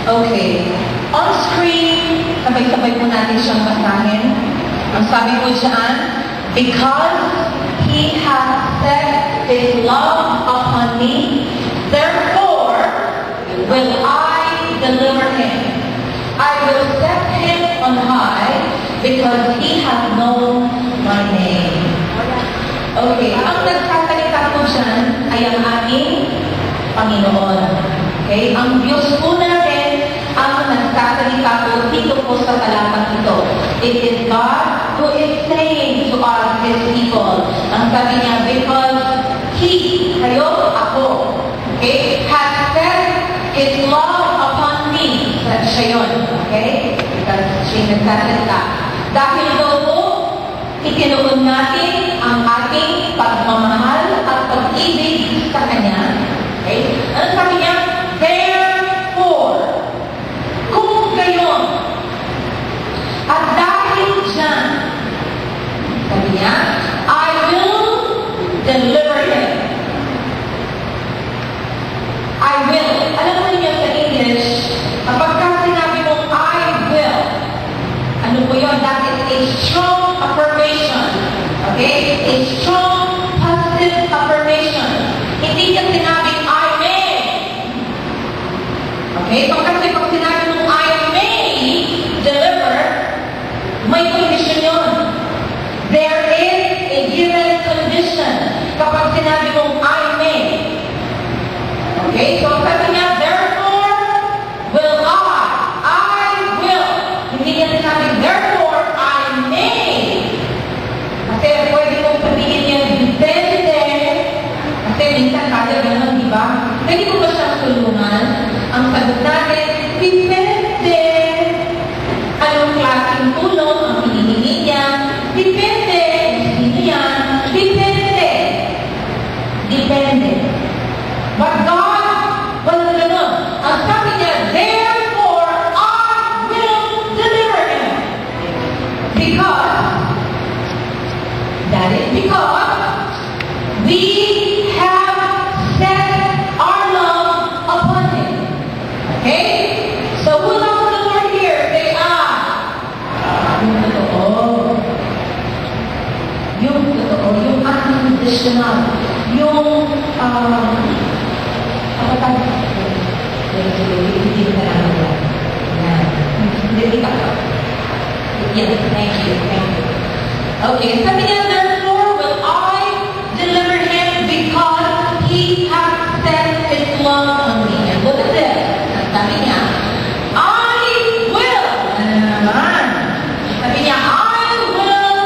Okay. On screen, sabay-sabay po natin siyang basahin. Ang sabi po dyan, because He has set His love upon me, therefore will I deliver Him. I will set Him on high because He has known my name. Okay, ang nagsasalita po dyan ay ang ating Panginoon. Okay, ang Diyos po natin ang nagsasalita po dito po sa talatang ito. It is God who is saying to us, His people. Ang sabi niya, because He, kayo, ako, okay, has set His love upon me. Siya yun, okay? Because siya nagsasalita. Dahil daw po, itinuon natin ang ating pagmamahal at pag-ibig sa Kanya. Okay? Ano sabi niya? Therefore, kung gayon, at dahil dyan, sabi niya, I will deliver him. I will. Alam mo niyo sa English, kapag sinabi mong I will, ano po yun? That is a strong affirmation. Okay? A strong positive affirmation. Hindi niya sinabing I may. Okay? Kasi pag sinabi mong I may deliver, may condition yun. There is a given condition kapag sinabi mong I may. Okay? So sabi niya, therefore will I will. Hindi niya sinabing, therefore I may. Kasi pwede mong sabihin niya, depende. Kasi minsan kaya gano'n, di ba? Pwede ko ba siyang tulungan? Ang sagot natin, depende. Anong klaseng tulong ang hinihingi niya? Depende. Hindi yan. Depende. Depende. But God, walang gano'n. Ang sabi niya, therefore, I will deliver him. Because, that is because, we have set our love upon him. Okay? So, who loves the Lord here? Say, yung totoo. Yung totoo. Yung unconditional. Yung, ano tayo? Hindi ko na lang yan. Yan. Hindi ka. Yes, thank you. Thank you. Okay, sabi niya, therefore will I deliver him because he has set his love on me. And look at this. Sabi niya, I will. Ano naman? Sabi niya, I will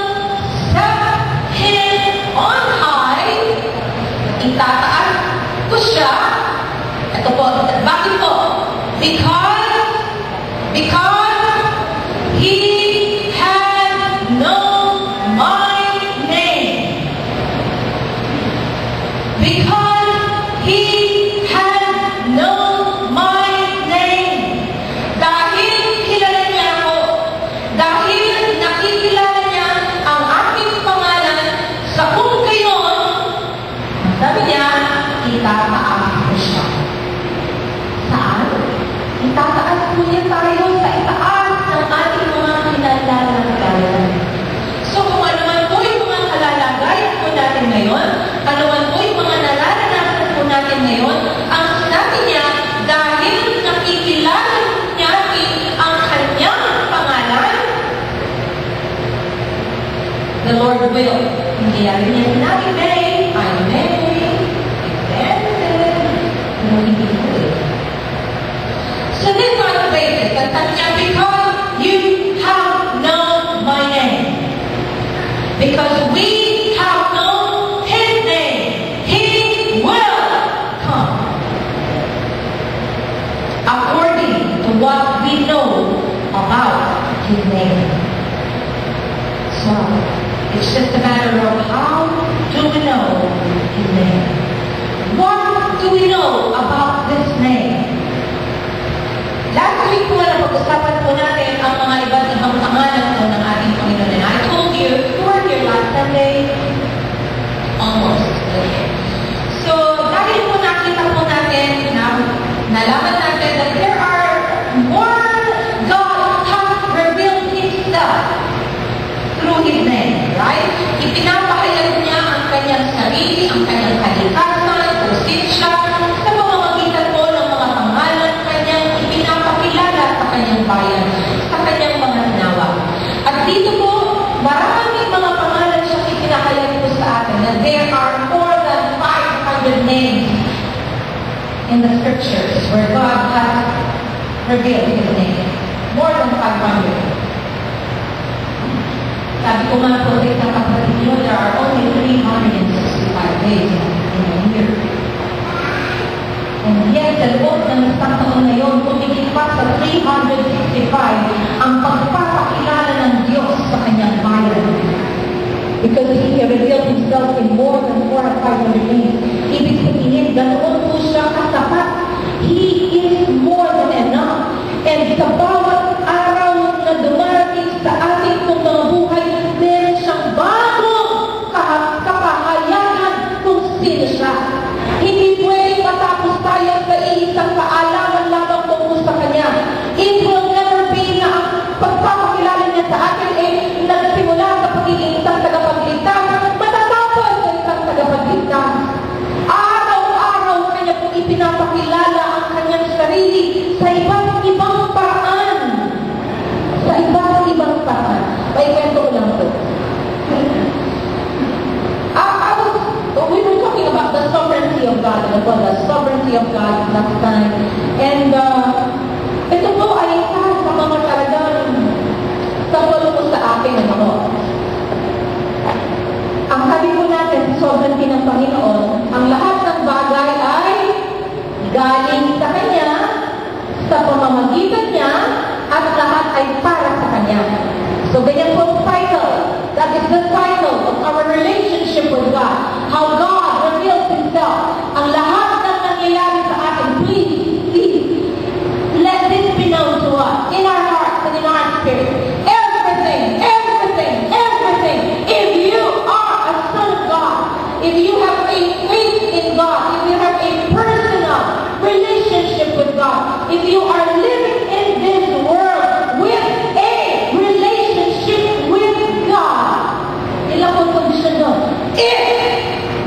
set him on high. Itataas ko siya. Ito po, bakit po? Because he has known my name. Because he has known my name. Dahil kilala niya ako. Dahil nakikilala niya ang aking pangalan sa kung gayon, sabi niya, itataas ko siya. Saan? Itataas po niya tayo sa itaas ng ating mga kinalalagan. So kung ano man po yung mga kalalagayan po natin ngayon, ano man po yung mga nararanasan po natin ngayon, ang sinabi niya, dahil nakikilala niya ang kanyang pangalan, the Lord will. Hindi natin niya sinabi, I may. Hindi po eh. So this are the basics. At sabi niya, because you have known my name. Because we have known His name. He will come. According to what we know about His name. So, it's just a matter of how do we know His name. What do we know about this name? Last week po na pag-usapan po natin ang mga iba't ibang pangalan po ng ating Panginoon. And I told you, who were here last Sunday? Almost. Okay. So, dahil po nakita po natin, nalaman natin that there are in the scriptures where God has revealed His name. More than 500. Sabi ko nga po sa kapatid nyo, there are only 365 days in a year. And yet, sa loob ng isang taon na yun, tumigil pa sa 365 ang pagpapakilala ng Diyos sa kanyang bayan. Because He revealed Himself in more than 400 or 500 names. Ibig sabihin, ganoon po siya katapat. He is more than enough. And sa bawat araw na dumarating sa ating pong mga buhay, meron siyang bagong kapahayagan kung sino siya. Hindi pwedeng matapos tayo sa iisang kaalaman lamang tungkol sa Kanya. It will never be na ang pagpapakilala niya sa atin nagsimula sa pagiging isang tagapagligtas, matatapos sa isang tagapagligtas. Araw-araw Kanya pong ipinapakilala ang Kanyang sarili sa iba't ibang paraan. Sa iba't ibang paraan. Paikwento ko lang ito. We were talking about the sovereignty of God, the sovereignty of God last time. And ito po ay isa sa mga talagang tungkol po sa akin Ang sabi po natin sa sovereignty ng Panginoon, ang lahat ng bagay ay galing sa Kanya, sa pamamagitan niya, at lahat ay para sa Kanya. So ganyan po ang title. That is the title of our relationship with God. How God reveals Himself. Ang lahat ng nangyayari sa atin, please, let this be known to us, in our hearts and in our spirit. Everything. If you are a son of God, if you have a faith in God, if you have a personal relationship with God, if you are living in this world with a relationship with God, ilang po kondisyon doon? If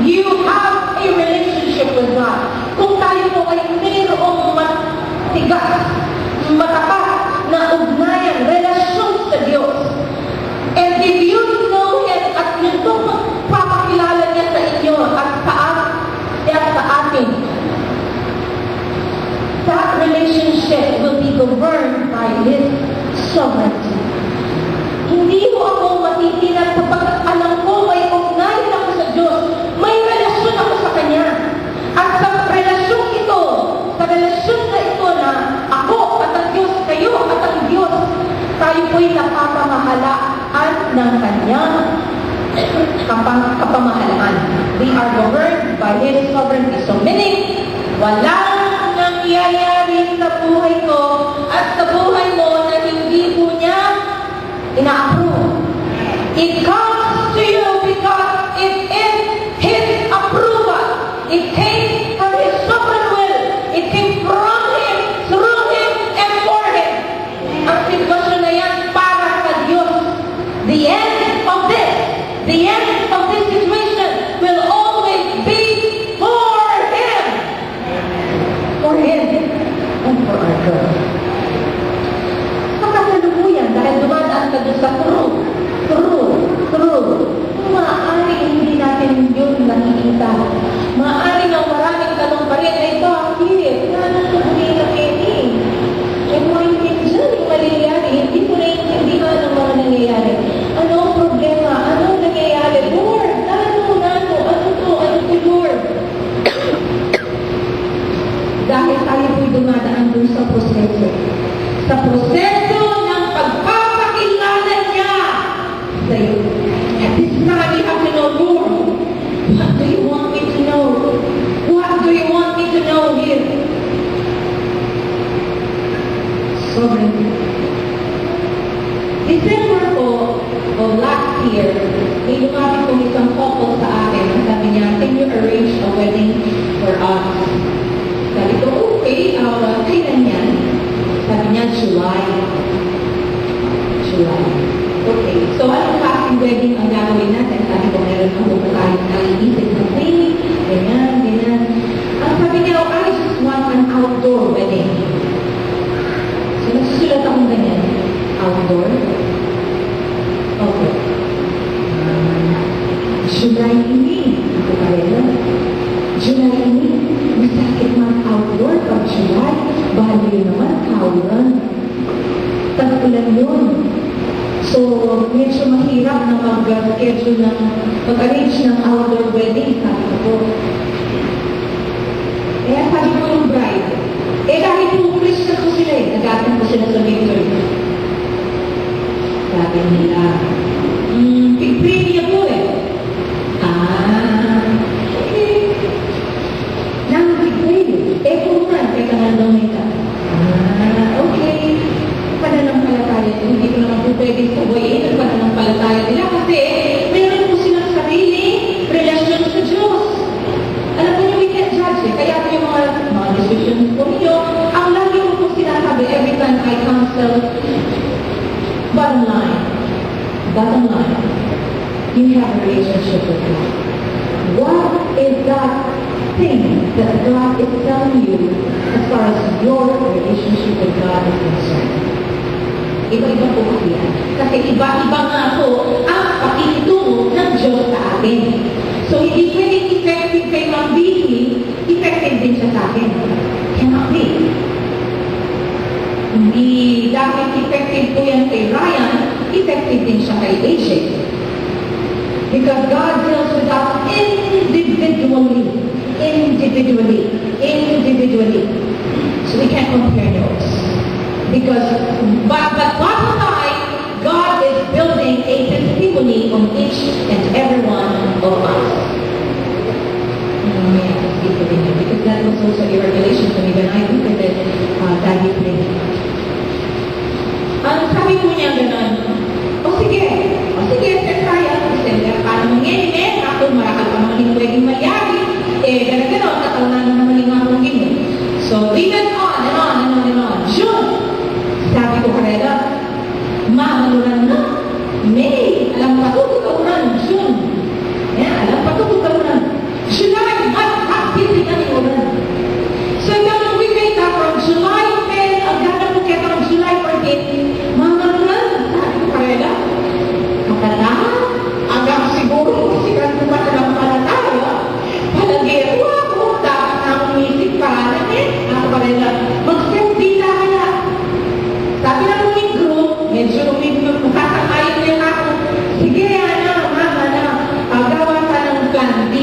you have a relationship with God, kung tayo po ay mayroong matigas, matapat na ugnayan, relasyon sa Diyos, and if you know Him at yun itong pagpapakilala niya sa inyo at sa atin, that relationship will be governed by His sovereignty. Hindi mo ako matitinan sapagkat alam ko may ugnayan ako sa Diyos, may relasyon ako sa Kanya. At sa relasyon ito, sa relasyon na ito na ako at ang Diyos, kayo at ang Diyos, tayo po'y napapamahalaan ng Kanyang kapamahalaan. We are governed by His sovereignty. So meaning, walang nangyayari sa buhay ko at sa buhay mo na hindi po niya ina-approve. It comes to you because it is His approval. It came from His sovereign will. It came from Him, through Him, and for Him. Ang sitwasyon na yan para sa Diyos. The end of this situation will always be for Him. For Him and for our God. Sa kasalukuyan, dahil dumadaan ka doon sa true, maaari hindi natin yun nakikita. Maaari ng maraming tanong pa rin, ito, bakit? Ano ito na kini? Eh, kung hindi dyan yung mangyayari, hindi ko naiintindihan ang mga nangyayari. Ano ang problema? Ano ang nangyayari? Lord, ano to, Lord? Dahil tayo po'y dumadaan doon sa proseso. Sa proseso ng pagpapakilala niya sa iyo. At this time, you have to know, Lord, what do you want me to know? What do you want me to know here? Sovereignty. December po, of last year, may lumapit po isang couple sa akin. Sabi niya, can you arrange a wedding for us? Sabi ko, okay, kailan yan? Sabi niya, July. Okay, so anong klaseng wedding ang gagawin natin? Sabi ko, meron ako pa tayong naiisip na thing, ganyan. Ang sabi niya, I just want an outdoor wedding. So nagsusulat akong ganyan, outdoor. Okay. July ini, ako pa rin. July ini, masakit man outdoor. na mag-schedule mag-arrange ng outdoor wedding, sabi ko po. Kaya sabi ko yung bride, dahil po Christian ko sila nag-attend ko sila sa victory. Sabi nila, pig-pray niya po okay. Nang pig-pray, kung teka nga daw may okay. Pananampalataya, hindi ko naman po pwedeng sabayin ang pananampalataya nila kasi mayroon po silang sariling relasyon sa Diyos. Alam po niyo, we can't judge Kaya po yung mga decisions po niyo, ang lagi ko po sinasabi every time I counsel, bottom line, you have a relationship with God. What is that thing that God is telling you as far as your relationship with God is concerned? Iba-iba po kasi yan. Kasi iba-iba nga po ang pakikitungo ng Diyos sa atin. So, hindi pwedeng effective kay Ma'am Vicky, effective din siya sa akin. Cannot be. Hindi dahil effective po yan kay Ryan, effective din siya kay AJ. Because God deals with us individually. So we can't compare notes. Because, but bottom line, God is building a testimony on each and every one of us. Because that was also a revelation to me when I looked at it, Daddy prayed. Sabi ko niya gano'n, sige, Sir Ryan, paano mangyayari, ako marakal pa naman yung pwedeng mayari, gano'n, katawanan na naman yung akong gino. So, we went on and on. June, sabi ko kanila, manuran na, May, alam pa ito, kauran, June, alam pa ito, kauran, July, hindi na niuran. So, then we made that from July 10, ang gana po kaya from July 14, manuran, sabi ko kanila, hanggang siguro sikat ko pa ng palataya, palagero ako, dapat na umisip para ako pa rin mag-selfie na kaya. Sabi na mong group, medyo makakakain ko yung ako, sige, mama na, gawa ka ng plan B.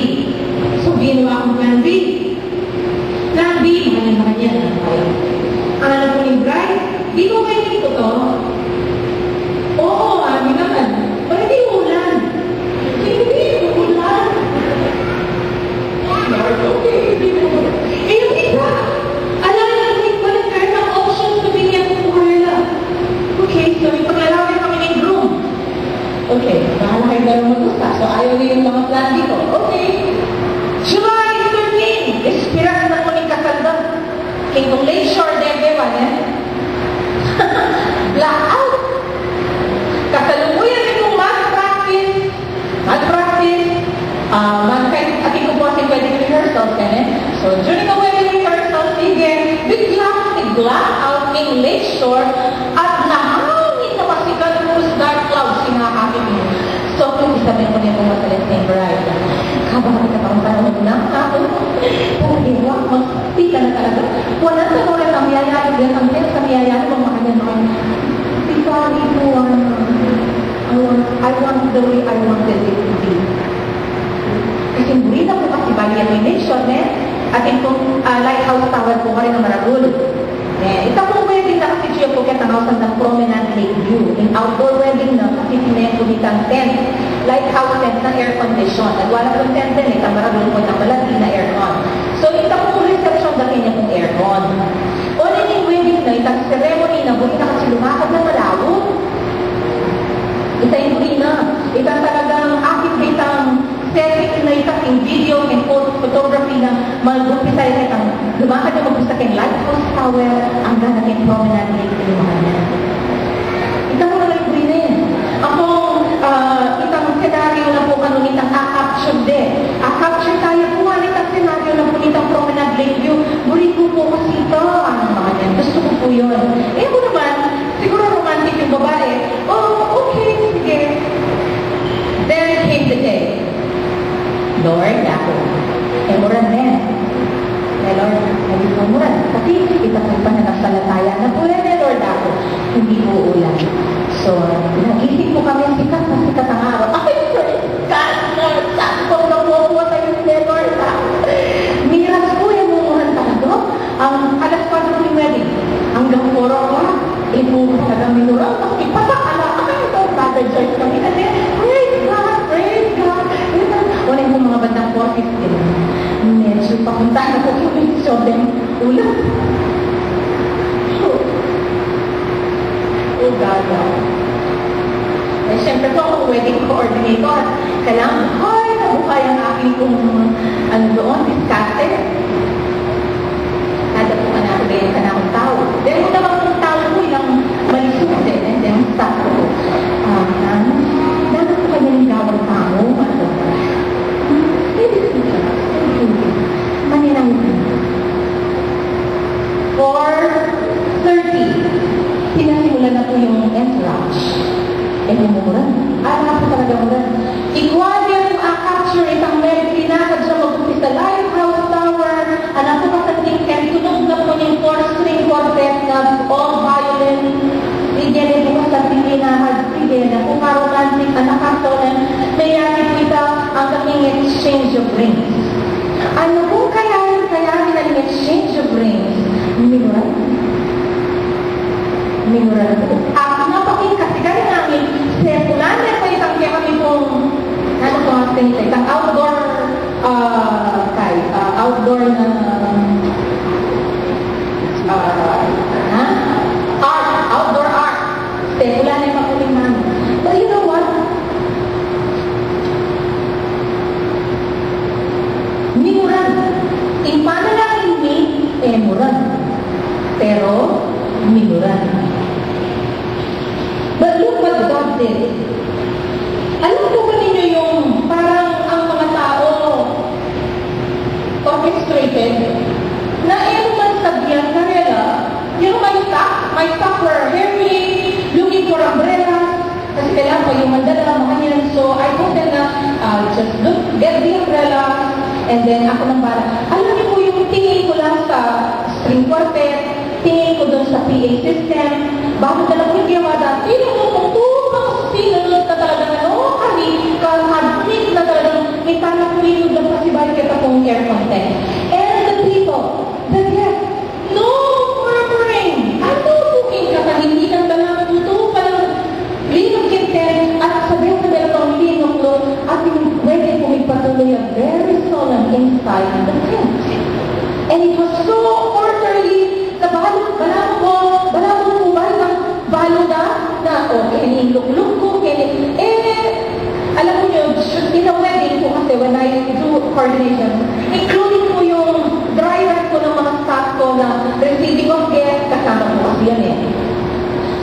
So, ginawa akong plan B. Plan B, mahal yan. Ano ko yung bride? Di ko kayo to. Oo, ano naman. Pwede ulan. Hindi ulan. Yung isa, alam na hindi ko nagkaroon ng option to bigyan ko po kanila. Okay, so ipaglalawin kami ng room. Okay, bahala kayo na mag-usta. So ayaw niyo yung mga plan dito. Okay. July 13, espiras na ko ng kasalda. Kingdom Lakeshore, Debewan, blackout. Kasalukuyan itong mag-practice, ating ko po kasi pwedeng rehearsal, So, during the wedding rehearsal, sige, biglang nag-blackout in Lakeshore at nahangin na masikat po sa dark clouds, sinakakit mo. So, kung isabihin ko niya kung masalit na yung bride, kabakit na parang panahon na ako, talagiwa, magpita na talaga. Wala sa oras ang miyayari, ang test sa miyayari, mga makanya I want the way I wanted it to be. Kasi hindi na po kasi bali ang nation, at itong lighthouse tower po ka rin ng Maragul. Ito po wedding na kasi siya po katanawasan ng promenade Lakeview. In outdoor wedding na kasi sineto nitang tent. Lighthouse tent na air condition. At wala pong tent din, itang Maragul po ng malaki na aircon. So ito po reception dati niya pong aircon. O yung wedding na itang ceremony na buhay na kasi lumakad na malawo. Ito yung buhay na. Itang talagang akit na itang setting na itang video and photography na malbupi tayo itang lumakad na magpusta kayong lighthouse tower ang gana kayong promenade na ito. Ito mo na yung buhay na yan. Ako, itang senaryo na po kanong itang a-capture din. A-capture tayo po itang senaryo na po itang promenade Lakeview. Buhay ko po kasi ito. Ano mga yan? Gusto ko po yun. Ako naman, siguro romantic yung babae. Oh, okay, sige. Then came the day. Lord, ako. Muran din. Lord, hindi ko muran. Kasi ito po pananampalataya na po yan, Lord, ako. Hindi po ulan. So, nag-isip po kami, sikat na sikat ang araw. Ay, praise God, Lord, saan ko na po tayo si Lord? Miras po yung mumuhan talaga. Ang alas 4 ng wedding, hanggang 4 o'clock, ipuro talaga minurang. Tapos ipasak, ay, ito, Father Church kami. Kasi, praise God, praise God. Wala yung mga bandang 4:15. Medyo papunta na po kami sa ulan. Oh, God. Eh, siyempre po, ako wedding coordinator. Kailangan, nabuhay ang aking doon, diskarte. Kada po ka na ako ganyan ka na akong tao. Dahil mo naman kung tao ko, ilang malisusin, and then stop ko. Dapat po kanya ng gawang tao, maninang 4:30. Sinasimulan na po yung entourage. Mumuran. Alam ko talaga muran. Igual yung capture isang Mary Pinakad siya mag-upis sa Lighthouse Tower. Alam ko kasating Ken, tunog na po yung 4-string quartet na all violin. Igyan po kasating Pinakad. Igyan na po romantic, anakasonan. Mayroon po ito ang kaming exchange of rings. Ano po kaya ng exchange of rings? Minuran. Minuran po. Napaking kasi kami namin, sepulan po isang kaya kami pong, ano po ang sinita, isang outdoor, outdoor na, outdoor art. Sepulan po kami namin. But you know what? Minuran. Impana lang ini, muran. Pero, minuran. But look what God did. Alam po ba ninyo yung parang ang mga tao orchestrated na man sabihan karela, yung my staff were heavy, looking for umbrellas, kasi kailangan pa yung mandala ng mga yan. So I told them na, just look, get the umbrella, and then ako nang para. Alam niyo po yung tingin ko lang sa string quartet, tingin ko doon sa PA system, bago talaga yung ginawa dati, kung tukang sinunod na talaga kami, kahadlik na talagang may tanong minod na pasibay kita pong air content. And the people, the guests, no murmuring. Ano tuking ka ka, hindi kang dalang tuto ka lang linong kinten at sabihin na dalawang linong lo at yung pwede kong ipatuloy a very solemn inside the tent. And it was so orderly. Balong ko balo na lukluk ko, alam mo yun, in a wedding ko kasi when I do coordination, including po yung driver ko ng mga staff ko na receiving of guests, kasama ko kasi yan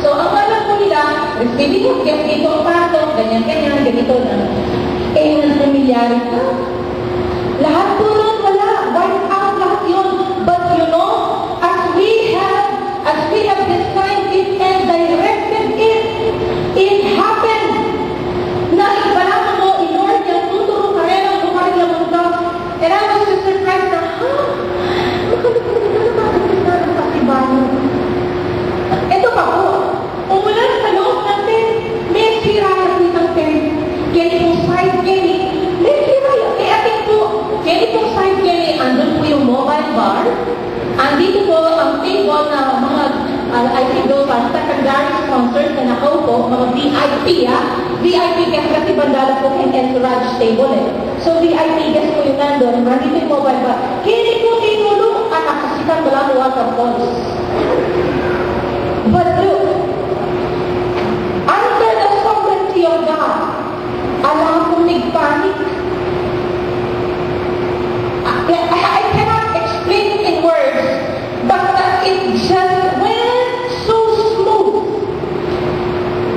So, ang alam ko nila, receiving of guests, dito ang pato, ganyan, ganito na. Ng pamilyari ka. Lahat po nun, wala. Wipe out lahat yun. But you know, as we have designed it and directed it, it happened. Na ipalang mo, in-order yung tuturo ka rin ang buhay ng mundo. And I was just surprised na, ito pa po, umulan sa loob ng tent, may sira na itang tent. Kaya itong side Kenny, may sira yun. Kaya ating po, kaya itong side Kenny, andun po yung mobile bar, andito po ang table na mga, I think those are secondary sponsors na nakaupo, mga VIP, VIP guest kasi bandala po yung entourage table So VIP guest po yung nandun, andito yung mobile bar. Kini po tinulong, anak kasi kan wala water falls. But look, under the sovereignty of God, alam kong nag-panic. I cannot explain it in words, but it just went so smooth.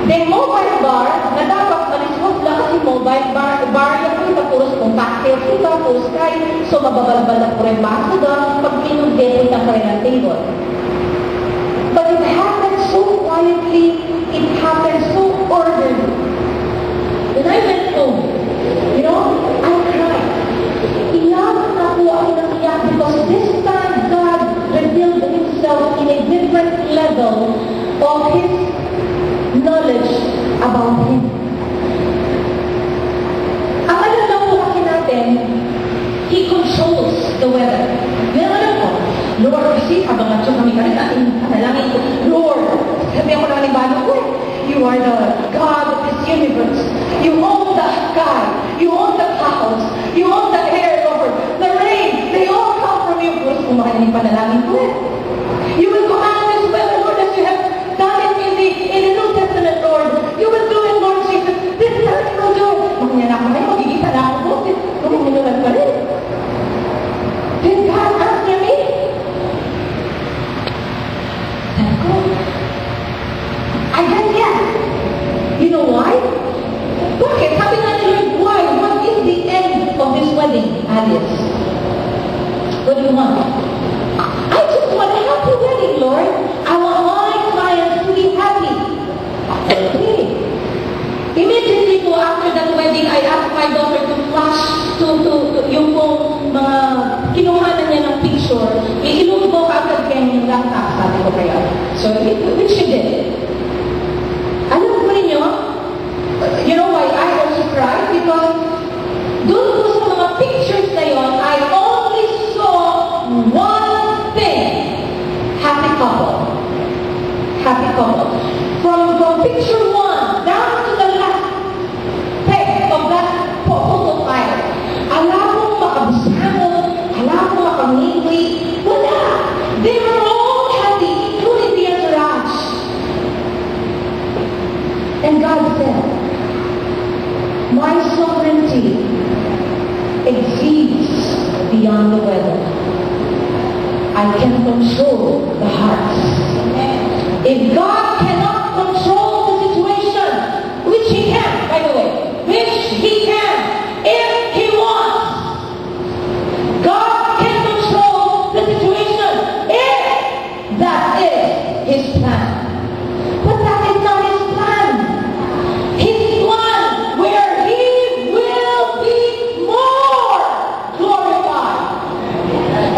The mobile bar, na dapat maliswag lang kasi mobile bar yung ito puros kung cocktail ito, puros kain, so mababalbal na po rin baso doon, pag minugdito na pa rin ang table. But it happened so quietly, it happened so orderly. When I went home, you know, I cried. Iyak na po ako ng iyak because this time God revealed Himself in a different level of His knowledge Lord, kasi habang nandyan kami ka rin natin panalangin ko, Lord, sabi ako naman ni Bano ko, you are the God of this universe. You own the sky. You own the clouds. You own the air, Lord. The rain, they all come from you. Lord, kumahan na yung panalangin ko You will command this weather, Lord, as you have done it in the New Testament, Lord. You will do it, Lord Jesus. This time you will do it. Makanya na ako ngayon, magiging na ako po. Luminulan pa rin. Did God answer me? Sabi ko, I guess yes. You know why? Bakit? Sabi nga ni Lord, why? What is the end of this wedding, Alice? What do you want? I just want a happy wedding, Lord. I want my clients to be happy. Okay. Immediately po after that wedding, I asked my daughter to flash to yung pong mga kinuhanan niya ng picture. Ilong ko agad kayo yung laptop, sabi ko kaya. So, which she did. Alam ko ninyo, you know why I also cried? Because doon po sa mga pictures na yon, I only saw one thing. Happy couple. Happy couple. From picture 1 down to the last peg of that photo file, ala kong makabusangon, ala kong makamingwi, wala. They were all happy, including the entourage. And God said, my sovereignty exceeds beyond the weather. I can control the hearts. If God cannot control the situation, which He can, by the way, which He can, if He wants, God can control the situation if that is His plan. But that is not His plan. His plan where He will be more glorified.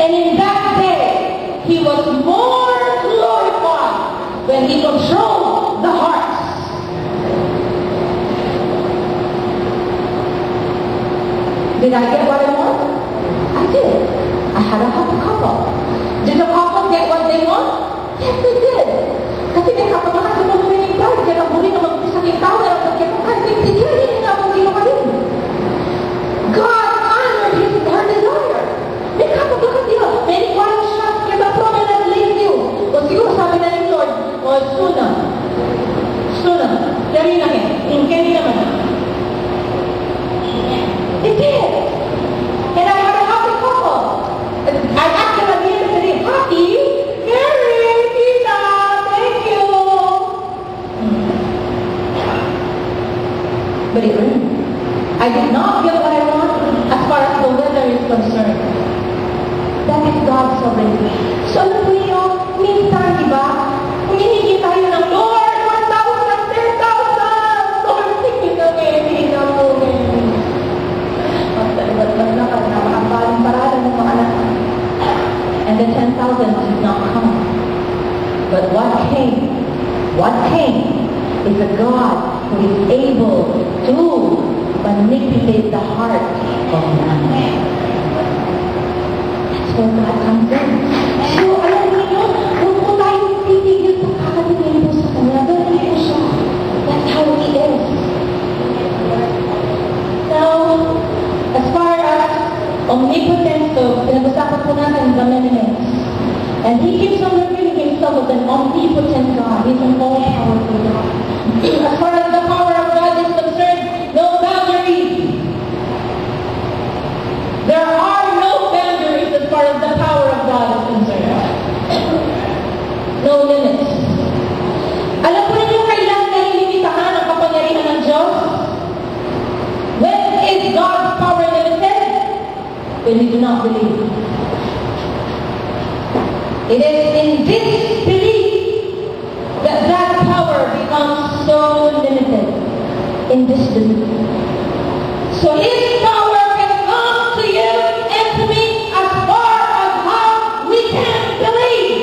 And in that day, He was more glorified when He controlled the hearts. Did I get what I want? I did. I had a happy couple. Did the couple get what they want? Yes, they did. Kasi may kapamahan sa mga pinigtay, kaya muli na mag-isa ng tao na kasi hindi na ako hindi ka rin. God honored her desire. May kapamahan niya. May requirement siya. Kaya ba prominent leave you? O siguro sabi na ni Lord, o suna. Dari na Ingkeni naman. It did. And I had a happy couple. I asked them at the end of the day, happy? Mary, Tita, thank you. But it rained. I did not get what I wanted as far as the weather is concerned. That is God's sovereignty. So alam po niyo, minsan, di ba, humihingi tayo ng Lord, 1,000, 10,000. Lord, sige na ngayon, hindi na po ngayon. Magdalibat-lat na ka na makabaling parada ng mga anak. And the 10,000 did not come. But what came is a God who is able to manipulate the heart of man. So God comes in. So, alam niyo, huwag po tayong titigil sa kakatingin po sa Kanya. Ganun po siya. That's how He is. Now, as far as omnipotence, so, pinag-usapan po natin the many names. And He keeps on revealing Himself as an omnipotent God. He's an all-powerful God. As far as the power of God is concerned, no boundaries. There are no boundaries as far as the power of God is concerned. No limits. Alam po ninyo kailan nailimitahan ang kapangyarihan ng Diyos? When is God's power limited? When we do not believe. It is in this belief that power becomes so limited. In this belief. So His power can come to you and to me as far as how we can believe.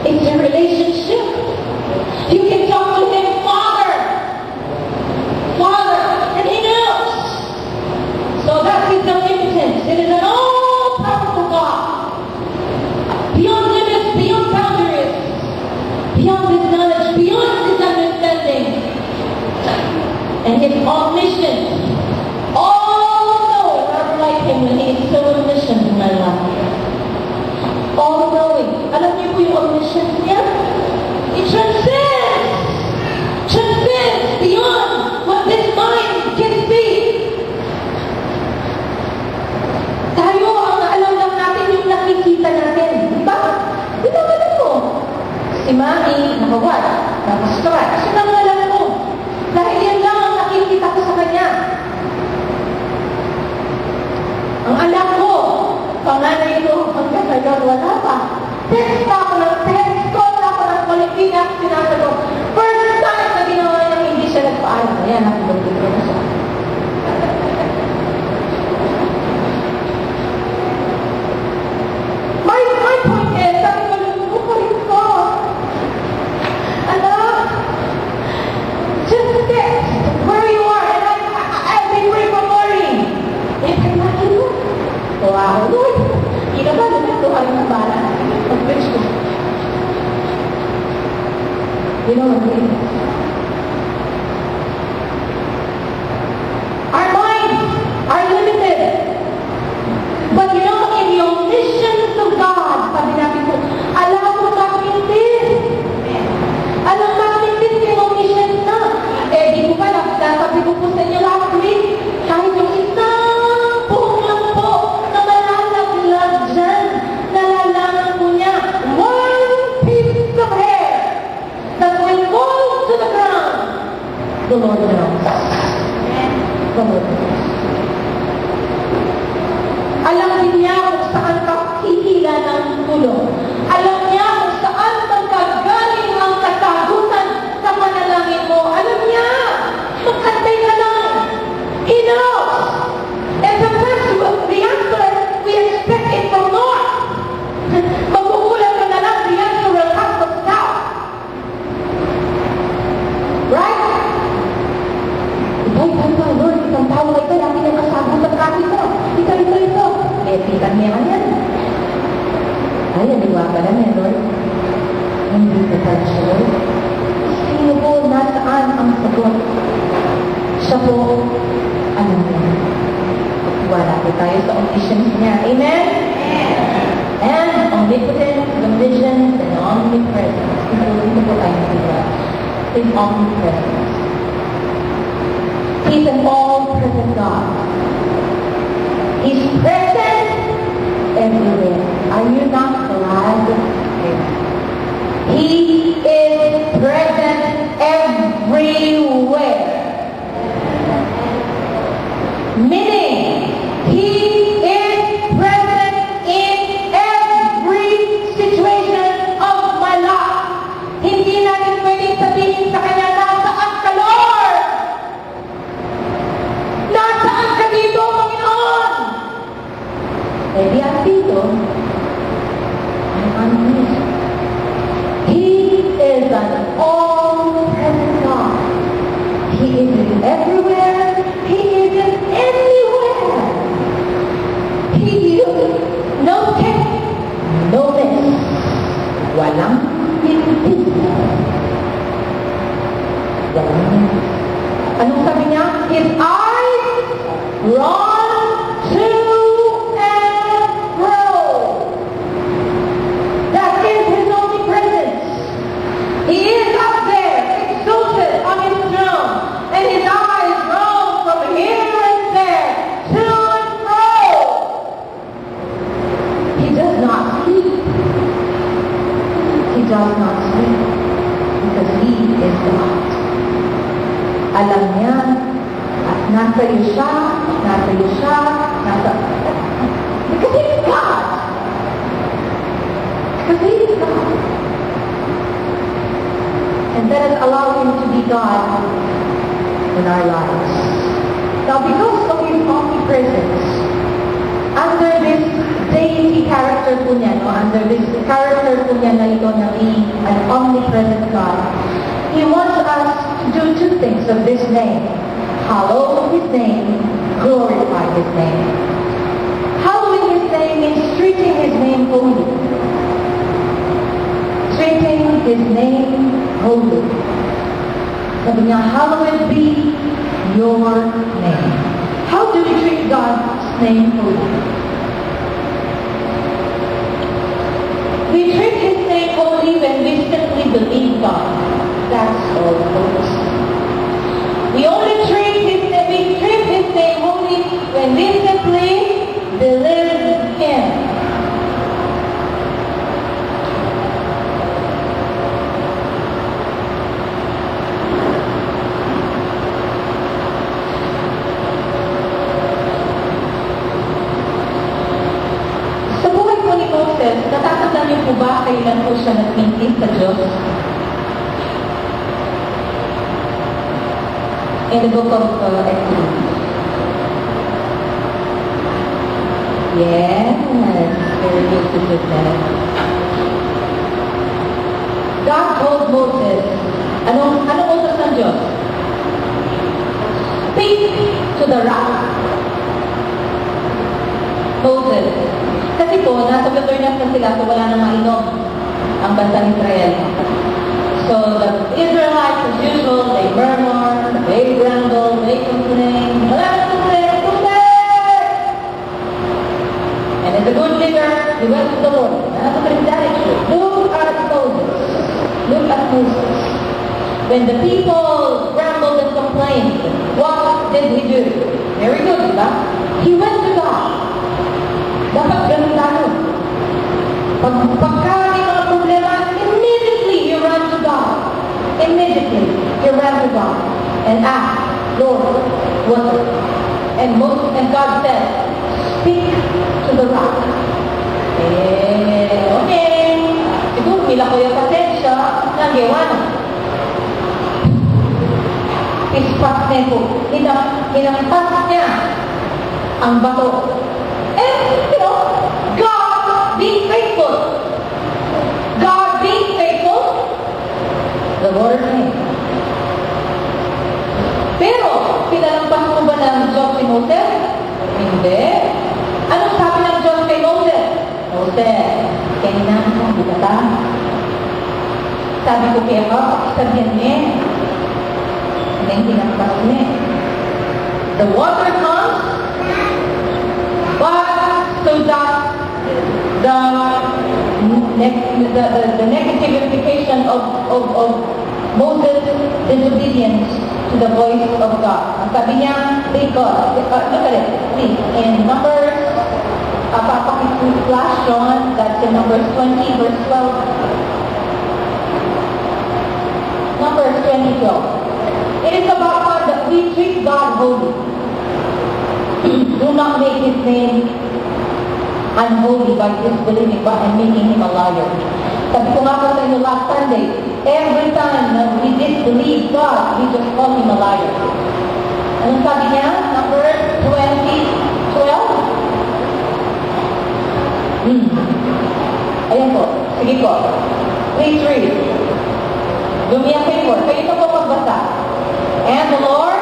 It's a relationship. You can talk to Him, Father, and He knows. So that is omnipotence. It is an all omniscient, all-knowing. I'm like Him when He is so omniscient in my life. All-knowing. Alam niyo po yung omniscience niya? It transcends beyond what this mind can see. Tayo, ang alam lang natin yung nakikita natin. Diba? Di ba alam mo? Si Mami, nakawad, nakastrat. Kasi nang alam mo. Dahil yan lang ang nakikita ko sa kanya. Ang alam ko, panganay ko, hanggang ngayon, wala pa. Text na ako ng text, call na ako ng Pilipinas, sinasagot. First time na ginawa niya, hindi siya nagpaalam. Ayan, nakapagpapit na siya. My point is, sabi ko, lumo pa rin ko. Anak, just text where you are, and I'll be free from worry. Eh, kailangan mo. Wow, Lord. Ika ba, Tuhan na bala? Pag-preach ko. You know what I mean? Our minds are limited. But you know, in the omniscience of God, sabi natin po, alam mo natin din. Alam natin din yung omniscience na. Eh, di ko ba, sabi ko po sa inyo last week, kahit yung isang buhok lang po na malalaglag dyan, nalalaman po niya, one piece of hair that will fall to the ground. The Lord knows. The Lord knows. Alam din niya kung saan ka hihila ng tulong. Alam niya kung saan magkagaling ang kasagutan sa panalangin mo. Alam niya. Magkantay ka lang. He knows. And sometimes the answer, we expect it from Lord. Magkukulang ka na lang, the answer will come from south. Right? Ito, Lord, isang tao ito, laki ng kasagutan kasi ito. Ito. Eh, titan niya yan. Ay, aliwa ka lang yan, Lord. Hindi ka pala siya, Lord. Sino po, nasaan ang sagot? Siya po, alam niya. Wala po tayo sa omniscience niya. Amen? And omnipotence, omniscience, and omnipresence. Ito po tayo sila. Is omnipresence. He's an all-present God. He's present everywhere. Are you not glad? He is present everywhere. Meaning, He is present in every situation of my life. Hindi natin pwedeng sabihin sa Kanya, nasaan ka, Lord? Nasaan ka dito, Panginoon? Eh, di ang dito, I'm here. He is an all-present God. He is everywhere. He is anywhere. He is no take, no miss. Walang hindi. Walang hindi. Anong sabi niya? His eyes run to and fro. That is His omnipresence. He is up there, exalted on His throne, and His eyes roam from here and there, to and fro. He does not sleep. He does not sleep, because He is God. Alam niya, at nasa iyo siya, because He is God. Because He is God. And let us allow Him to be God in our lives. Now, because of His omnipresence, under this deity character po niya, under this character po niya na ito na being an omnipresent God, He wants us to do two things of this name. Hallow His name, glorify His name. Hallowing His name means treating His name holy. Treating His name holy. Sabi niya, hallowed be your name. How do we treat God's name holy? We treat His name holy when we simply believe God. That's all, folks. We only treat His name holy when we simply believe Him. Natatandaan niyo po ba kailan po siya nagpintis sa Diyos? In the book of Exodus. Yes, very good to do that. God told Moses, anong utos ng Diyos? Speak to the rock. Moses. Kasi po, nasa wilderness na sila, so wala nang mainom ang bansang Israel. So the Israelites, as usual, they murmur, they grumble, they complain. Wala nang complain! And as a good leader, he went to the Lord. Nasa attitude. Look at Moses. Look at Moses. When the people grumbled and complained, what did he do? Very good, diba? He went to God. Dapat ganun tayo. Pagka may mga problema, immediately you run to God. Immediately you run to God and ask, Lord, what? And God said, speak to the rock. Okay. Siguro nila ko yung pasensya, nagawa na. Ispat niya po. Hinampas niya ang bato. And, God being faithful. God being faithful, the water came. Pero, pinalampas mo ba ng Diyos si Moses? Hindi. Anong sabi ng Diyos kay Moses? Moses, kailangan mo, di ba? Sabi ko kaya ka, sabihan niya. And then, hinampas niya. The water comes, but so that the negative implication of Moses' disobedience to the voice of God. Ang sabi niya, because, look at it, see, in Numbers, flash on, that's in Numbers 20, verse 12. Numbers 20, 12. It is about God that we treat God holy. Do not make His name unholy by disbelieving God and making Him a liar. Sabi ko nga po sa inyo last Sunday, every time that we disbelieve God, we just call Him a liar. Anong sabi niya? Number 20:12. Ayan po. Sige po. Please read. Do me a favor. Kayo na po magbasa. And the Lord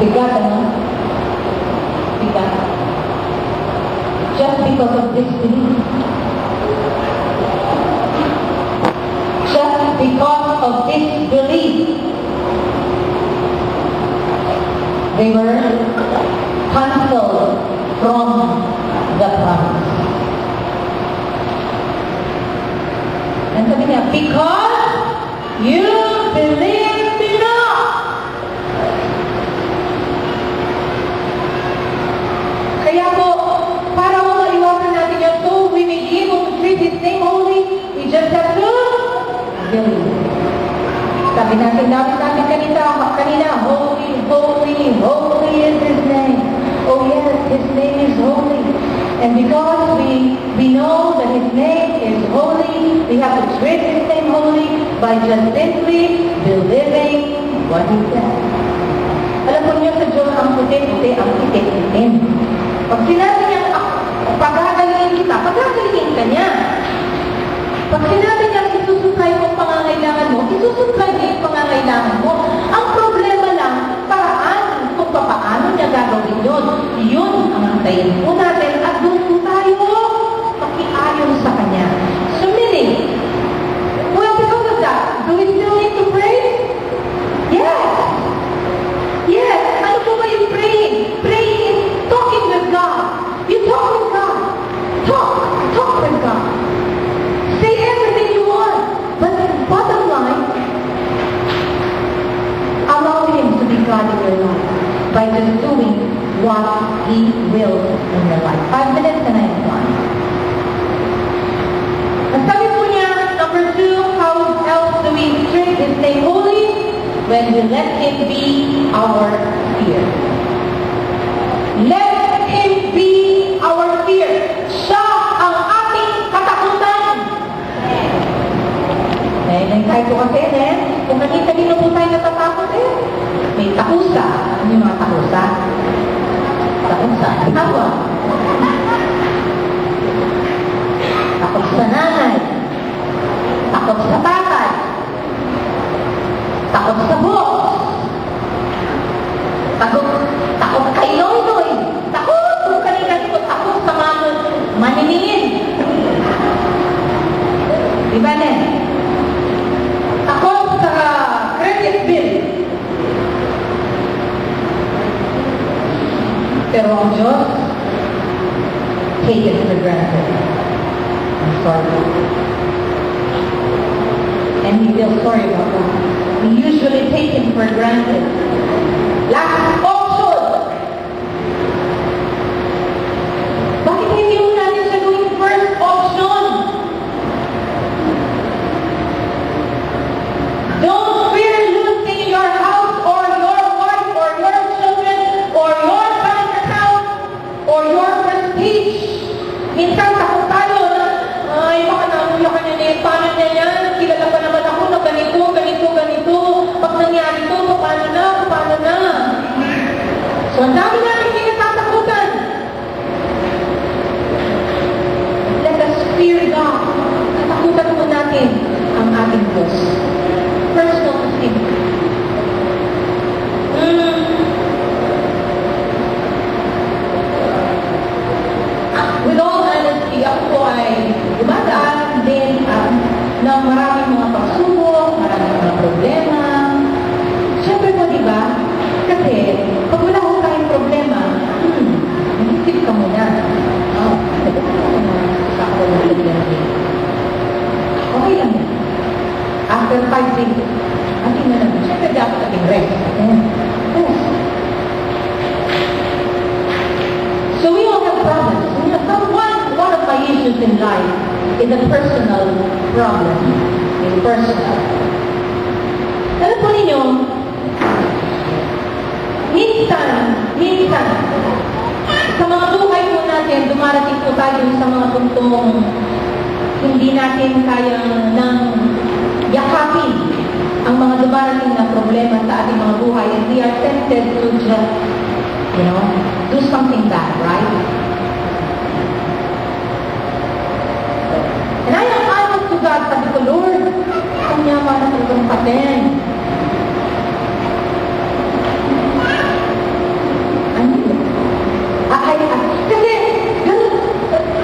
bigat, ano? Bigat. Just because of disbelief. Just because of disbelief. They were cancelled from the promise. And sabi niya, because you believe not. Kaya po, para maiwasan natin yun, so we may be able to treat His name holy, we just have to believe. Sabi natin kanina, holy, holy, holy is His name. Oh yes, His name is holy. And because we know that His name is holy, we have to treat His name holy by just simply believing what He said. Alam po niyo sa Diyos, ang puti-puti, ang itim-itim. Pag sinabi niya, pagagalingin ka niya. Pag sinabi niya, isusupply mo ang pangangailangan mo, isusupply niya yung pangangailangan mo. Ang problema lang, He wills in your life. 5 minutes and I'm done. Ang sabi po niya, number 2, how else do we trick His name holy? When we let Him be our fear. Let Him be our fear. Siya ang ating katakutan. Tayo po kasi, kung kanina po tayo natatakot may takusa. Ano yung mga takusa? Takusa. Hawa. Takot sa nanay. Takot sa tatay. Takot sa boss. Takot kay Loy-Loy. Takot kung kanina takot sa mga maniningin. Diba, Nen? Takot sa credit bill. Pero ang Diyos, take it for granted. I'm sorry. And He feels sorry about that. We usually take Him for granted. Last option. Bakit hindi mo natin siya gawing first option? Don't fear losing your house or your wife or your children or your bank account or your prestige. Minsan takot tayo na, ay baka nauya ka na niya, paano na yan? Kilala pa naman ako na ganito. Pag nangyari to, paano na? So, ang dami namin kinatatakutan. Let us fear God. Katakutan po natin ang ating Diyos. Personal to Him. With all honesty, ako po ay dumadaan din ng maraming mga pagsubok, maraming mga problema. Siyempre po, di ba? Kasi, pag wala ko tayong problema, mag-isip ka muna. Okay lang yan. After 5 days, ating na naman. Siyempre, dapat ating rest. Yes. So we all have problems. One of my issues in life is a personal problem. It's personal. Alam po ninyo, minsan, sa mga buhay po natin, dumarating po tayo sa mga puntong hindi natin kayang nang yakapin ang mga dumarating na problema sa ating mga buhay, and we are tempted to just, do something bad, right? And I am to God, sabi ko, Lord, kung yaman na itong paten. Kasi,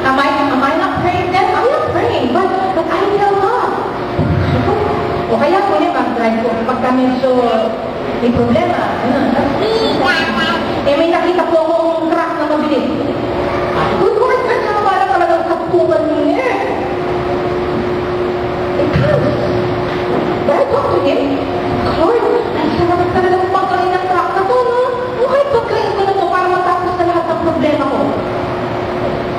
am I not praying then? I'm not praying, but I tell God. O kaya po niya, mag-drive ko, pagka medyo may problema, may nakita po akong truck na mabilis. Good Lord, kasi para talagang kapupan niya. But I talk to Him, Lord, sarap talagang pagkain ng truck na to, no? Kahit pagkain ko na to para matapos na lahat ng problema ko.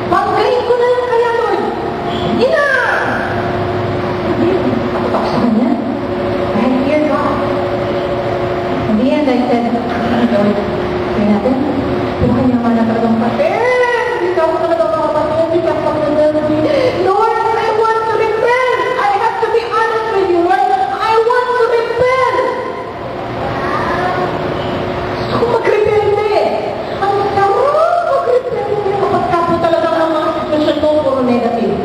Pagkain ko na lang kaya, Lord. Hindi na! Takot ako sa kanya. I fear God. In the end, I said, Lord, kaya natin, kung kanya man na talagang patin, hindi ako talagang makapatin, hindi ako makapatin. Lord, I want to repent. I have to be honest with you, Lord. I want to repent. So, mag-repente. Ang sarap mag-repente. Kapag kapo talagang ang mga sitwasyon mo, puro negative.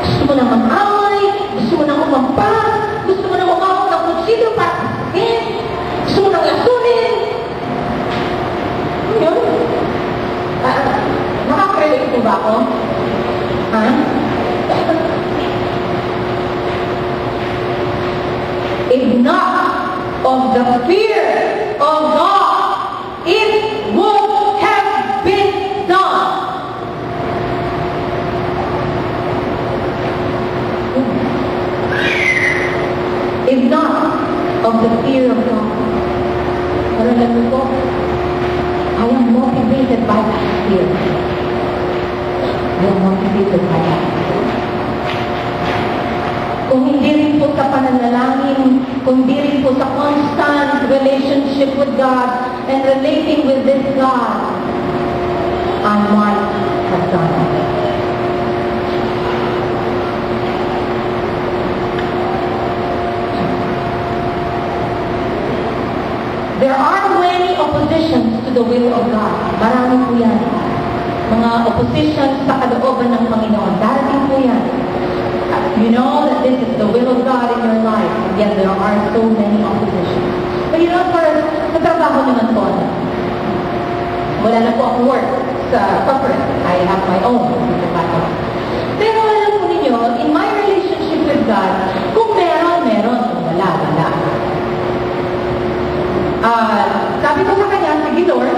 Gusto mo na mag-away, gusto mo na umampas, gusto mo na umawag ng kutsilyo para sasakin, gusto mo na lasunin. Yun? Nakaka-relate mo ba ako? Ha? If not of the fear of God, it would have been done. If not of the fear of God. Pero alam mo po, I am motivated by that fear. I am motivated by that fear. Kung hindi rin po sa pananalangin, kung hindi rin po sa constant relationship with God and relating with this God, I might have done it. There are many oppositions to the will of God. Marami po yan. Mga oppositions sa kalooban ng Panginoon. Darating po yan. You know that this is the will of God in your life, and yet there are so many oppositions. But you know, sa trabaho naman po, wala na po ako work sa corporate. I have my own. Pero alam po ninyo, in my relationship with God, kung meron, meron. Kung wala, wala. Sabi ko sa kanya, sige Lord,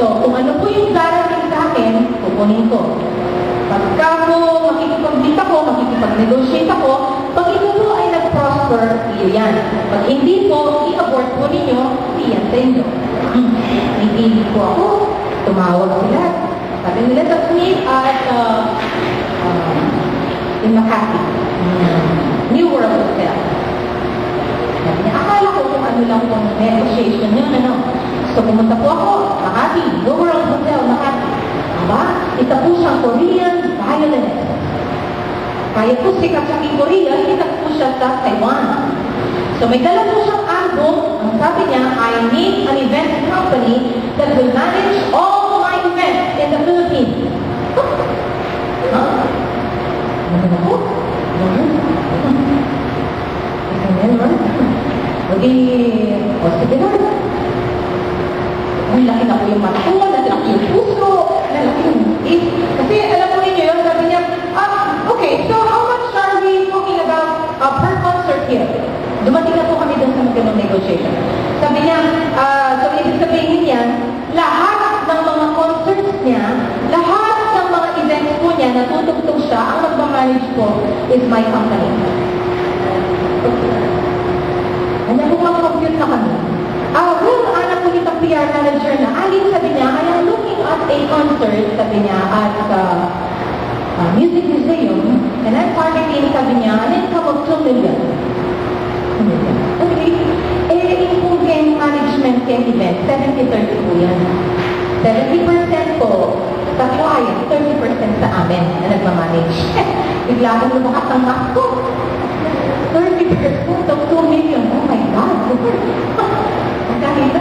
so kung ano po yung darating sa akin, kukunin ko. Pagka po makikipag-meet ako, makikipag-negotiate ako, pag ito po ay nag-prosper, iyo yan. Pag hindi po, i-abort po ninyo, iyan sa inyo. Nagigil po ako, tumawag sila. Sabi nila sa Smith at in Makati, New World Hotel. Sabi niya, akala ko kung ano lang po negotiation yun, ano. So pumunta po ako, Makati, New World Hotel, Makati. Aba, isa po siyang Korean violinist. Kaya po sikat siya in Korea, sikat po siya sa Taiwan. So may dala po siyang album, ang sabi niya, I need an event company that will manage all my events in the Philippines. Huh? Ano po? O sige na. Ang laki na po yung mata ko, nalaki yung puso, nalaki yung kasi alam mo ninyo yun, sabi niya, okay, so how much are we talking about per concert here? Dumating na po kami dun sa magandang negotiation. Sabi niya, so ibig sabihin niya, lahat ng mga concerts niya, lahat ng mga events po niya, natutugtog siya, ang magmamanage po is my company. Okay. Kanya po mag-compute na kami. Well, anak ko nitong PR manager na, alin sabi niya, I am looking at a concert, sabi niya, at Music Museum, and I'm targeting, sabi niya, an income of 2 million. Okay. Yung pong game management game event, 70-30 po yan. 70% po sa client, 30% sa amin na nagmamanage. Bigla akong lumakas ang mask ko. 30% of 2 million. Oh my God. Magkakita?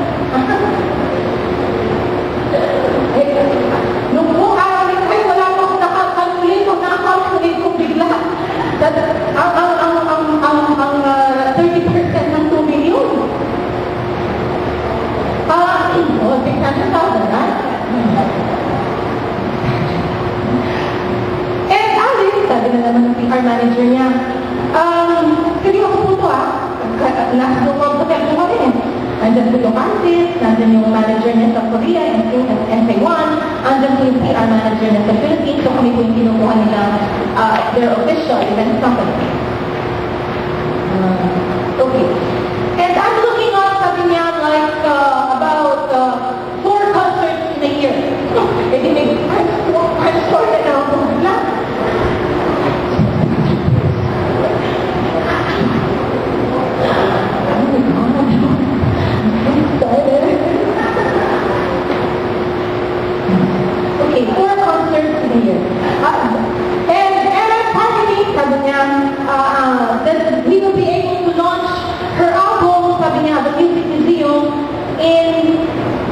Nung po araw nito ay wala po akong nakakalkulate o nakakalkulate ko bigla. Ang 30% ng 2 million. 600,000, ha? And Alice, sabi na naman ng PR manager niya, seryoso po ito, nasa loob sa tempo kami. Andyan po yung artist, nandyan yung manager niya sa Korea and Taiwan, andyan po yung PR manager niya sa Philippines, so kami po yung kinukuha nila their official event company. Okay. And I'm looking up, sabi niya, like about 4 concerts in a year. E di may I'm sorry na ako bigla. Okay, 4 concerts in a year. And I'm targeting, sabi niya, that we will be able to launch her album, sabi niya, the Music Museum, in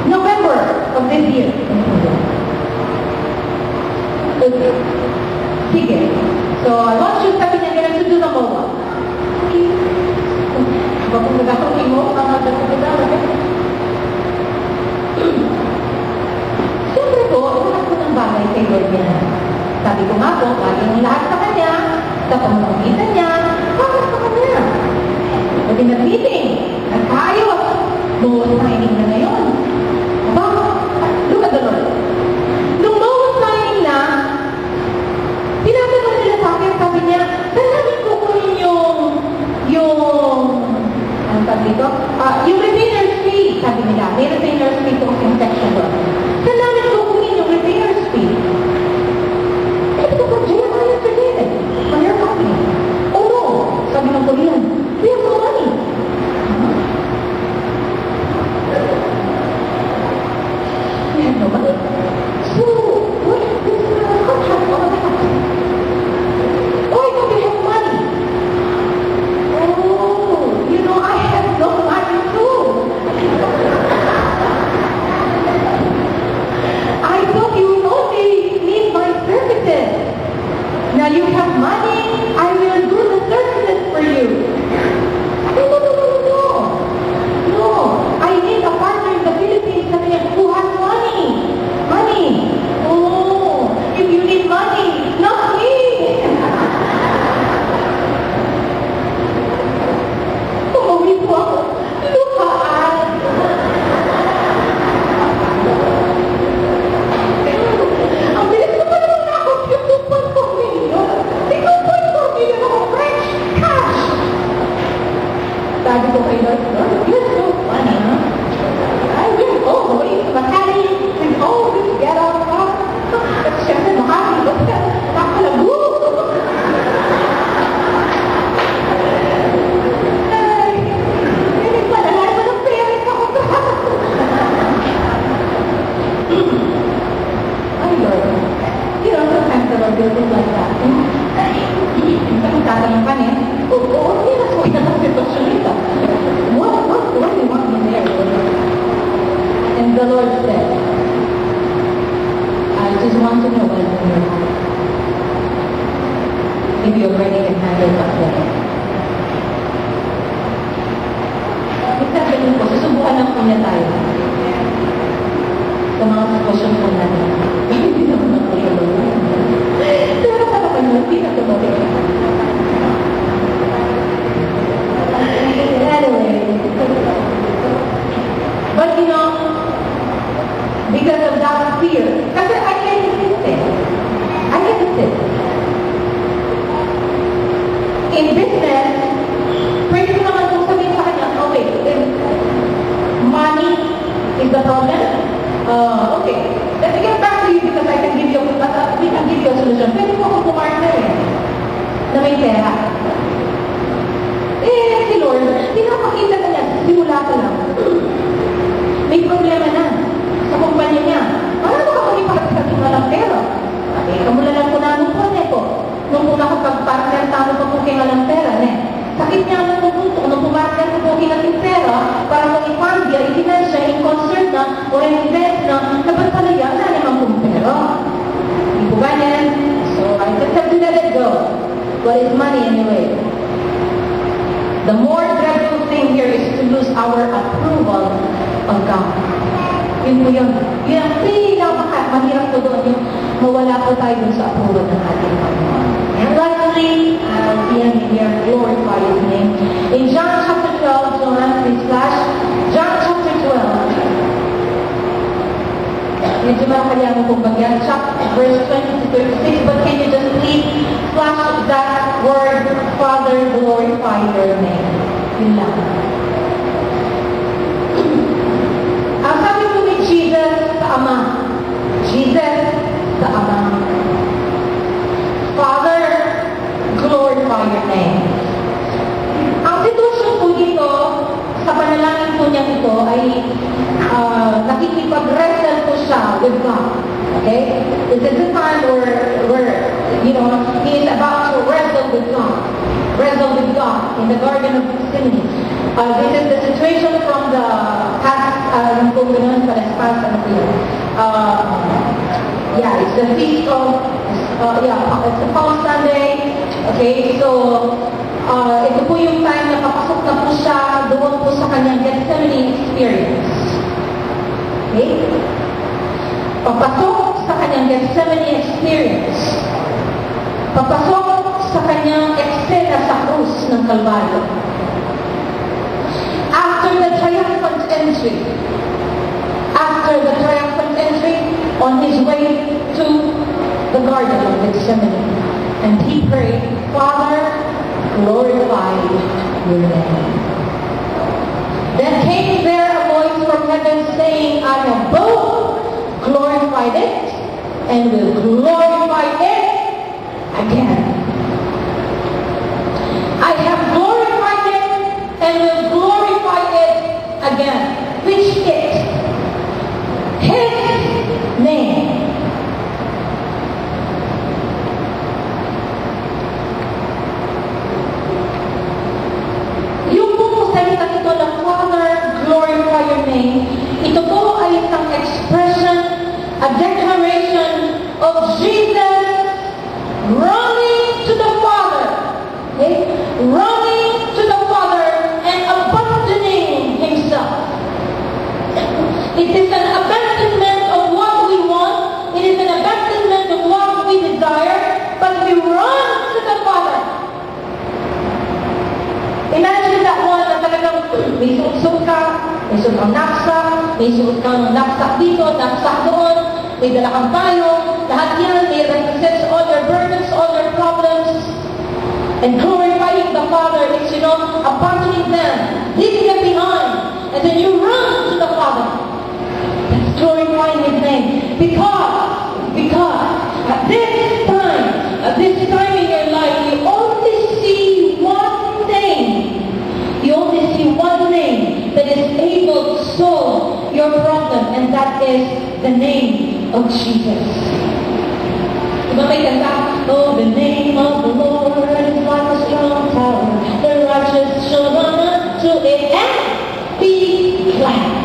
November of this year. Okay. Sige. So, launch yung sabi niya, ganun to do the MOA. Okay. Bakit nagkakong mo, ang nagkakita, siyempre po, lahat ko ng bagay kay Lord niya. Sabi ko nga po, bagay lahat sa kanya, sa pamamagitan niya, bakit sa kanya? Pati nag-meeting, nagkayos, bawat signing na ngayon. Aba, look at the Lord. Nung bawat signing na, tinatanong nila sa akin, sabi niya, saan ko kunin yung, ang sabi dito, yung retainer fee. fee, sabi nila. May retainer's fee to infection doon. Kailangan kukunin yung retainer's fee. Sabi ko, Jim, I forget it. On your company. Oh no, sabi ng Korean, we have no money. We have no money. So, what is this contract all about? Oh, I thought we have money. Oh, you know, I have no money too. I thought you would only need my services. Now you have money, I will do the services for you. No. I need a partner in the Philippines who has money. Money. Oh, if you need money, not me. Umuwi po ako. Luhaan. Ang bilis ko pa naman ako yung 2.4 million. May 2.4 million ako fresh cash. Sabi ko kay Lord, you're so funny, huh? I will go away to Makati and always get out of at syempre Makati, basta nakalago. Ay, hindi pala, lahat mo ng parents ako to. Ay, Lord. You know, sometimes the Lord will do like that. Minsan magtatanong ka niya, hindi na po yan ang sitwasyon nito. What do you want me there? And the Lord said, I just want to know what's in your heart. If you already can handle that way. Minsan ganun po, susubukan lang po niya tayo. Sa mga sitwasyon po natin. Hindi naman ako tulungan. Pero sa kapag hindi na tulungan. Anyway, but you know, because of that fear, kasi I can't resist it. I can't resist. In business, pwede ko naman kung sabihin sa kanya, okay, if money is the problem, okay, let me get back to you because I can give you, we can give you a solution. Pwede ko akong pumartner na may pera. Si Lord, pinapakita na niya, simula pa lang. May problema na sa kumpanya niya. Paano ka magipagsasabi na lang pera? Kamula lang po namin po, Neko. Nung po nakapag-partner, tamo pa po kayo ng pera, ne? Sakit niya ang pupunto. Nung pumartner ko po kayo ng pera, para kung ipandya, i-finansya, i-concert na, o invest na, napagpalaya, wala naman pong pera. Hindi po ganyan. So, I just have to let it go. What is money anyway? The more dreadful thing here is to lose our approval of God. Yun po yun. Yun ang mahirap po doon yung mawala po tayo dun sa approval ng ating Panginoon. And lastly, at the end here, glorify His name. In John chapter 12, John, please flash. John chapter 12. Medyo makakalihan mo pong bagyan. Verse 20 to 36. But can you just please flash that word, Father, glorify your name. Yun lang. Ang sabi po ni Jesus sa Ama. Jesus sa Ama. Father, glorify your name. Ang sitwasyon po dito, sa panalangin po niya ito ay nakikipag-wrestle po siya with God. Okay? This is the time where you know, he is about to wrestle with God. Wrestle with God in the Garden of Gethsemane. This is the situation from the past, it's the feast of, it's the Palm Sunday. Okay, so, ito po yung time na papasok na po siya doon po sa kanyang Gethsemane experience. Okay? Papasok sa kanyang Gethsemane experience. Papasok sa kanyang eksena sa krus ng Kalbaryo. After the triumphant entry, on his way to the Garden of Gethsemane, and he prayed, Father, glorify your name. Then came there a voice from glorified it and will glorify it again. I have glorified it and will glorify it again. Which it? His name. Yung po salita ito na Father, glorify your name, ito po ay isang expression, a declaration of Jesus running to the Father. Okay? Running to the Father and abandoning himself. It is an abandonment of what we want. It is an abandonment of what we desire. But we run to the Father. Imagine that one na talagang may suot ka, may suot kang knapsack, may suot kang knapsack dito, knapsack doon, may dala kang payong, lahat yan, may represents all your burdens, all your problems. And glorifying the Father is, abandoning them, leaving them behind. And then you run to the Father. That's glorifying His name. Because at this time in your life, you only see one thing. You only see one name that is able to solve your problem, and that is the name of Jesus. Diba may kanta? Oh, the name of the Lord is like a strong tower. The righteous shall run unto it and be glad.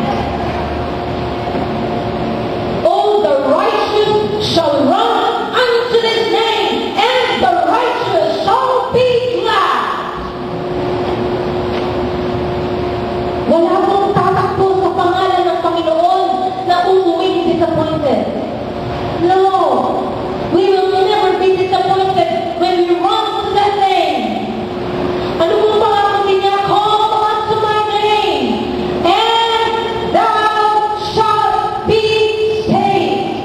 Oh, the righteous shall run unto this name, and the righteous shall be glad. Wala pong tatakbo sa pangalan ng Panginoon na uuwing disappointed. No. We will never be disappointed when we run to that name. Ano pong pangalan niya? Call unto my name, and thou shalt be saved.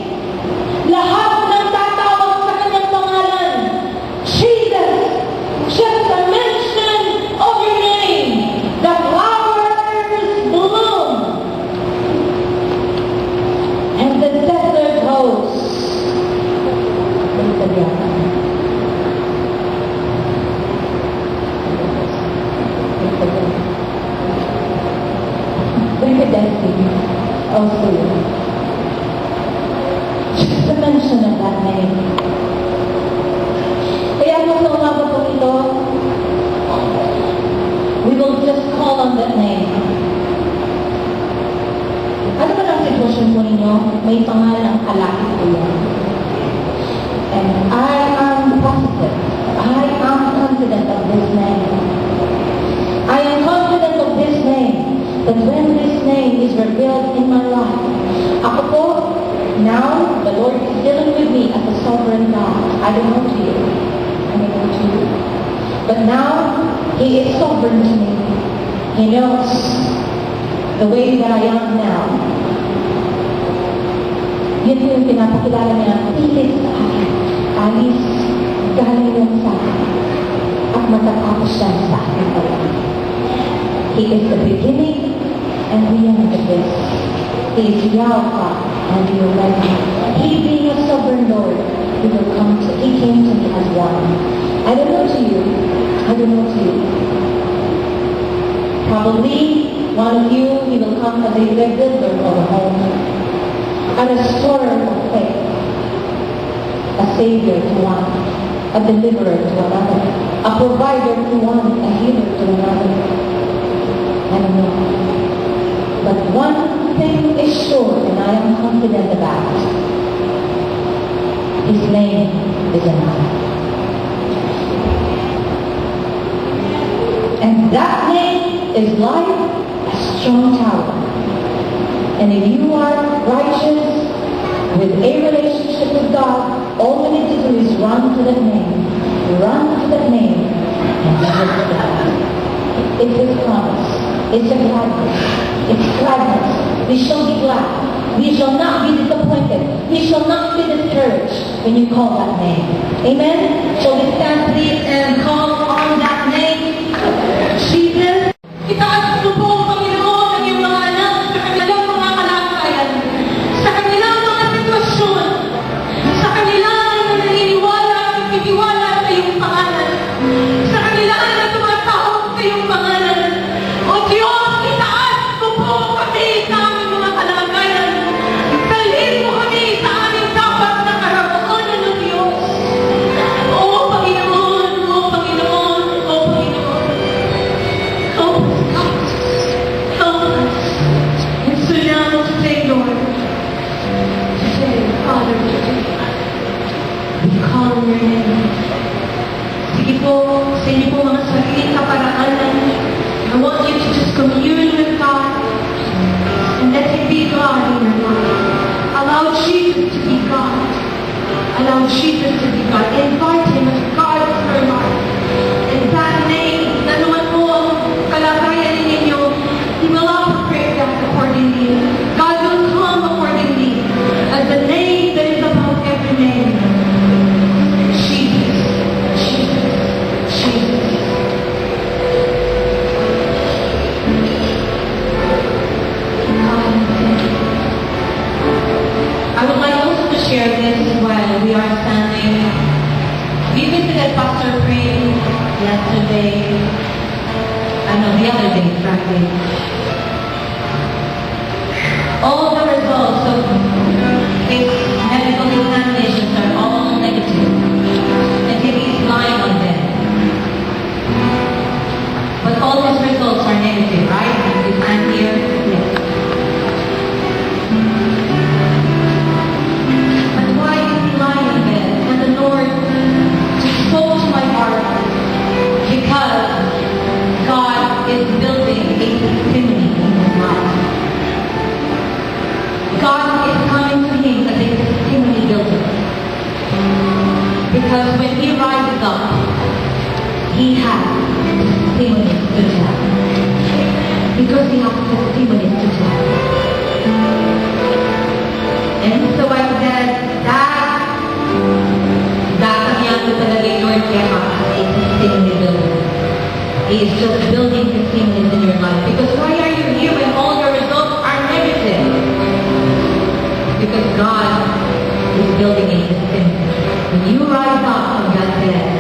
Lahat ng tatawag sa kanyang pangalan, Jesus, just the mention of your name, the flowers bloom, and the desert grows. Also, just the mention of that name. Kaya mo sa umaga po ito, we will just call on that name. Ano ba ang sitwasyon po ninyo? May pangalan ang kalaki po yan. And I am positive, I am confident of this name. I am confident of this name, that when this name is revealed in my life, ako po, now, the Lord is dealing with me as a sovereign God. I don't know to you. I don't know to you. But now, He is sovereign to me. He knows the way that I am now. Yun po yung pinapakilala niya, pilit sa akin. Alis, galing lang sa akin. At matatapos siya sa akin pala. He is the beginning and the end of this. He is Yahweh and the Omega. He being a sovereign Lord, He came to me as one. I don't know to you. I don't know to you. Probably one of you, He will come as a builder of a home, a restorer of faith, a savior to one, a deliverer to another, a provider to one, a healer to another. I don't know. But one thing is sure, and I am confident about. His name is enough. And that name is like a strong tower. And if you are righteous with a relationship with God, all we need to do is run to that name. Run to that name and never forget. It's His promise. It's a gladness. It's gladness. We shall be glad. We shall not be disappointed. We shall not be discouraged when you call that name. Amen? Shall we stand please and call on that name? Jesus. Itaas mo po ang Panginoon ang iyong mga anak sa kanilang mga kalagayan, sa kanilang mga sitwasyon. accordingly. God will come accordingly. As the name that is above every name. Jesus. Jesus. Jesus. I would like also to share this while we are standing. We visited Pastor Prim yesterday. The other day, Friday. All the results of his medical examinations are all negative. And he's lying on them. But all his results are negative, right? Is I'm here? Yes. But why is he lying on them? And the Lord spoke to my heart because God is building a testimony in his life. God is coming to him as a testimony builder. Because when he rises up, he has testimonies to tell. Because he has testimonies to tell. And so I said, Dadakyan ko talaga yung Lord kaya as a testimony builder. He is just building testimonies in your life. Because why are you here when all your results are negative? Because God is building a testimony. When you rise up from God's dead,